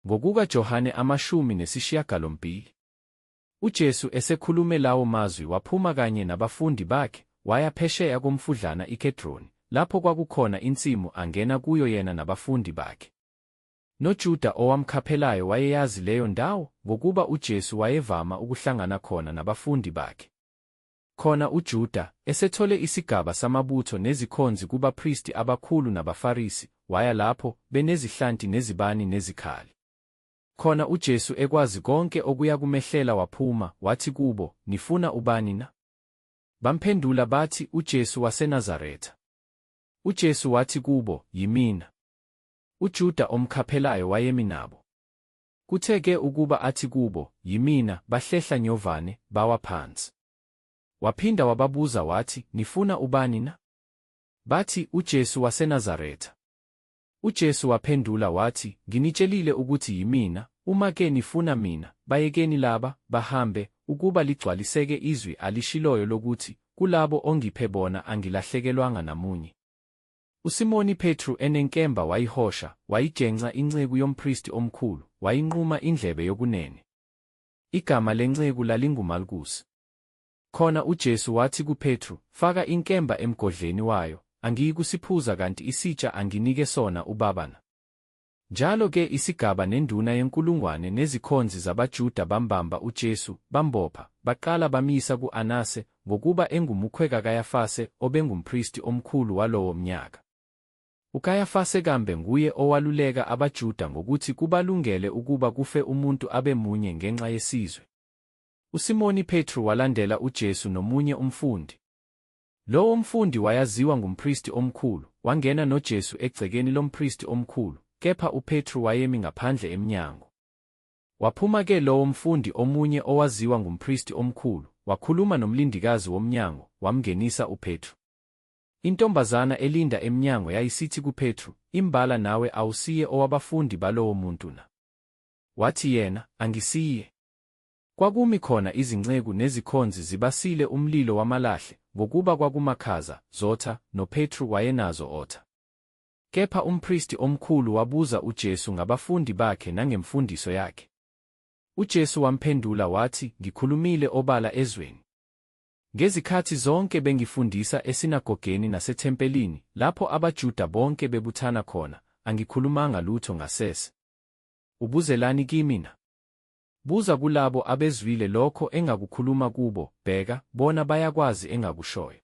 NgokukaJohane 18. UJesu esekhulume lawo mazwi waphuma kanye nabafundi bakhe, waya phesheya komfudlana iKhedrani, lapho kwakukhona insimu angena kuyo yena nabafundi bakhe. NoJuda owamkhaphelayo wayeyazi leyo ndawo, ngokuba uJesu wayevama ukuhlangana khona nabafundi bakhe. Khona uJuda, esethole isigaba samabutho nezikhonzi kubapristi abakhulu nabaFarisi, waya lapho, benezihlanti nezibani nezikhali. Khona uJesu ekwazi konke okuya kumehlela waphuma, wathi kubo, "Nifuna ubani na?" Bamphendula bathi, "UJesu waseNazaretha." UJesu wathi kubo, "Yimina." UJuda omkhaphelayo wayemi nabo. Kuthe-ke ukuba athi kubo, "Yimina," bahlehla nyovane, bawa phansi. Waphinda wababuza wathi, "Nifuna ubani na?" Bathi, "UJesu waseNazaretha." UJesu waphendula wathi, "Nginitshelile ukuthi yimina, uma-ke nifuna mina, bayekeni laba, bahambe, ukuba ligcwaliseke izwi alishiloyo lokuthi, kulabo ongiphe bona angilahlekelwanga namunye." USimoni Petru enenkemba wayihosha, wayijenxa inceku yompristi omkhulu, wayinquma indlebe yokunene. Igama lenceku lalinguMalkusi. Khona uJesu wathi kuPetru, "Faka inkemba emgodleni wayo, angiyikusiphuza kanti isitsha anginike sona ubabana." Njalo-ke isigaba nenduna yenkulungwane nezikhonzi zabaJuda bambamba uJesu, bambopha, baqala bamisa ku-Anase, ngokuba engumukhwe kaKayafase obengumpristi omkhulu walowo mnyaka. UKayafase kambe nguye owaluleka abaJuda ngokuthi kubalungele ukuba kufe umuntu abe munye ngenxa yesizwe. USimoni Petru walandela uJesu nomunye umfundi. Lowo mfundi wayaziwa ngumpristi omkhulu, wangena noJesu egcekeni lompristi omkhulu, kepha uPetru wayemi ngaphandle emnyango. Waphuma-ke lowo mfundi omunye owaziwa ngumpristi omkhulu, wakhuluma nomlindikazi womnyango, wamngenisa uPetru. Intombazana elinda emnyango yayisithi kuPetru, "Imbala nawe awusiye owabafundi balowo muntu na?" Wathi yena, "Angisiye." Kwakumi khona izinceku nezikhonzi zibasile umlilo wamalahle, ngokuba kwakumakhaza, zotha, noPetru wayenazo otha. Kepha umpristi omkhulu wabuza uJesu ngabafundi bakhe nangemfundiso yakhe. UJesu wamphendula wathi, "Ngikhulumile obala ezweni. Ngezikhathi zonke bengifundisa esinagogeni nasethempelini, lapho abaJuda bonke bebuthana khona, angikhulumanga lutho ngasese. Ubuzelani kimi na? Buza kulabo abezwile lokho engakukhuluma kubo, bheka, bona bayakwazi engakushoyo."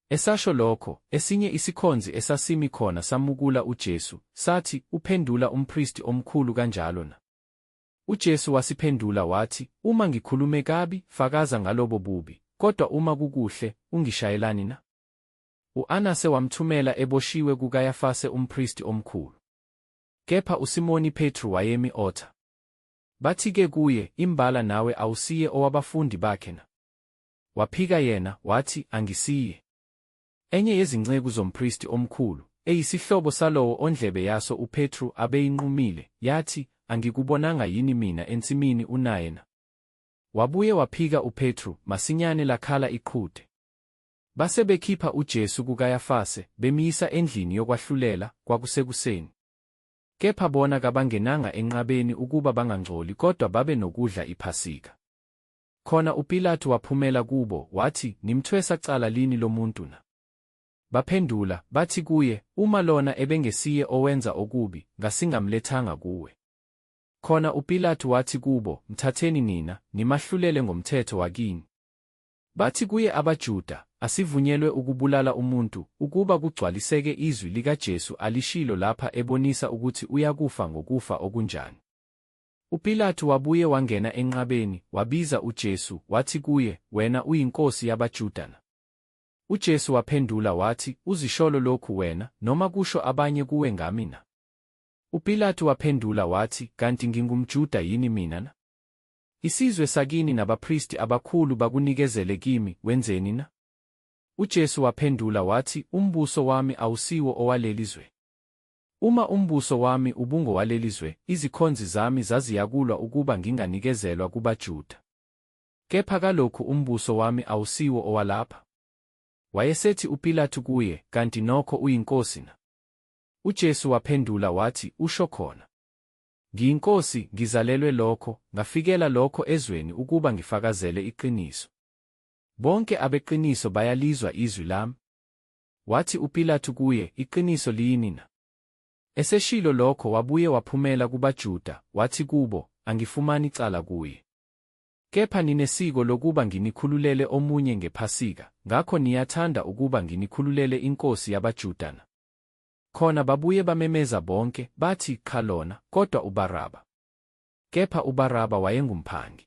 Esasho lokho, esinye isikhonzi esasimi khona samukula uJesu, sathi, "Uphendula umpristi omkhulu kanjalo na?" UJesu wasiphendula wathi, "Uma ngikhulume kabi, fakaza ngalobo bubi, kodwa uma kukuhle, ungishayelani na?" U-Anase wamthumela eboshiwe kuKayafase umpristi omkhulu. Kepha uSimoni Petru wayemi otha. Bathi-ke kuye, "Imbala nawe awusiye owabafundi bakhe na?" Waphika yena, wathi, "Angisiye." Enye yezinceku zompristi omkhulu, eyisihlobo salowo ondlebe yaso uPetru abeyinqumile, yathi, "Angikubonanga yini mina ensimini unaye na?" Wabuye waphika uPetru, masinyane lakhala iqhuthe. Base bekhipha uJesu kuKayafase, bemisa endlini yokwahlulela, kwakusekuseni. Kepha bona kabangenanga enqabeni ukuba bangangcoli kodwa babe nokudla iPhasika. Khona uPilato waphumela kubo, wathi, "Nimthwesa cala lini lo muntu na?" Baphendula, bathi kuye, "Uma lona ebengesiye owenza okubi, ngasingamlethanga kuwe." Khona uPilato wathi kubo, "Mthatheni nina, nimahlulele ngomthetho wakini." Bathi kuye abaJuda, "Asivunyelwe ukubulala umuntu, ukuba kugcwaliseke izwi likaJesu alishilo lapha ebonisa ukuthi uyakufa ngokufa okunjani." UPilato wabuye wangena enqabeni, wabiza uJesu, wathi kuye, "Wena uyinkosi yabaJuda na?" UJesu waphendula wathi, "Uzisholo lokhu wena, noma kusho abanye kuwe ngami na?" UPilato waphendula wathi, "Kanti ngingumJuda yini mina na? Isizwe sakini nabapristi abakhulu bakunikezele kimi, wenzeni na?" UJesu waphendula wathi, "Umbuso wami awusiwo owalelizwe. Uma umbuso wami ubungowalelizwe, izikhonzi zami zaziyakulwa ukuba nginganikezelwa kubaJuda. Kepha kalokhu umbuso wami awusiwo owalapha." Wayesethi uPilato kuye, "Kanti nokho uyinkosi na?" UJesu waphendula wathi, "Usho khona." Ngiyinkosi, ngizalelwe lokho, ngafikela lokho ezweni ukuba ngifakazele iqiniso. Bonke abeqiniso bayalizwa izwi lami. Wathi uPilato kuye, iqiniso liyini na? Eseshilo lokho wabuye waphumela kubaJuda, wathi kubo, angifumani cala kuye. Kepha ninesiko lokuba nginikhululele omunye ngePhasika, ngakho niyathanda ukuba nginikhululele inkosi yabaJuda na? Khona babuye bamemeza bonke, bathi, cha lona, kodwa uBaraba. Kepha uBaraba wayengumphangi.